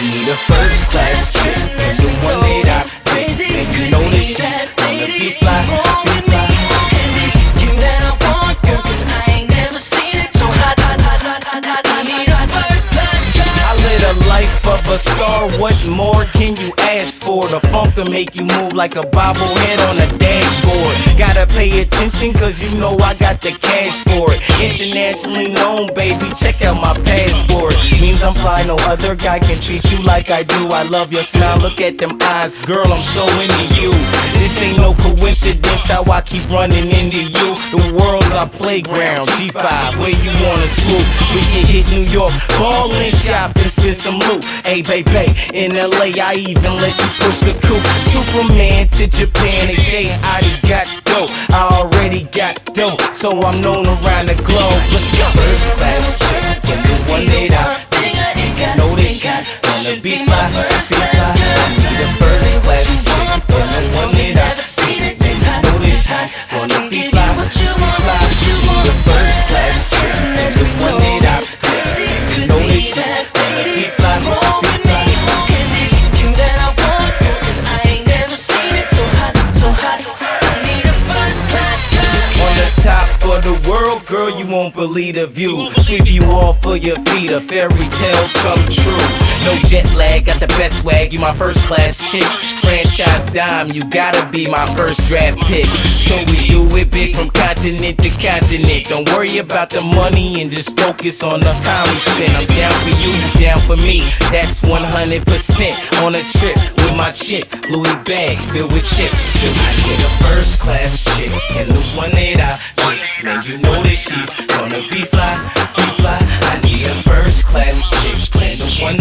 need a first class chick, and the one that I pick. And you know that she's gonna be fly, be fly. And it's you that I want, girl, 'cause I ain't never seen it so hot, hot, hot, hot, hot, hot. I need a first class girl. I live the life of a star, what more can you ask for? The funk will make you move like a bobblehead on a dashboard. Gotta pay attention, cause you know I got the cash for it. Internationally known, baby, check out my passport. Means I'm fly, no other guy can treat you like I do. I love your smile, look at them eyes, girl, I'm so into you. This ain't no coincidence how I keep running into you. The world's our playground, G5, where you wanna swoop. We can hit New York, ball and shop and spend some loot. Hey, baby, in LA, I even let you push the coupe. Superman to Japan, they say I got dope. I already got dope, so I'm known around the globe. Let's go. First class chick, and the one that I know that she's gonna be fly, be fly. I need a first class chick, and the one that I know that she's gonna be fly, be fly. Need a first class chick, and the one that I know that she's gonna be fly, be fly. Top of the world, girl, you won't believe the view. Sweep you off for your feet, a fairy tale come true. No jet lag, got the best swag, you my first class chick. Franchise dime, you gotta be my first draft pick. So we do it big from continent to continent. Don't worry about the money and just focus on the time we spend. I'm down for you, you down for me. That's 100% on a trip with my chick. Louis bag filled with chips. I need a first class chick, and the one that I pick. Man, you know that she's gonna be fly, be fly. I need a first class chick, and the one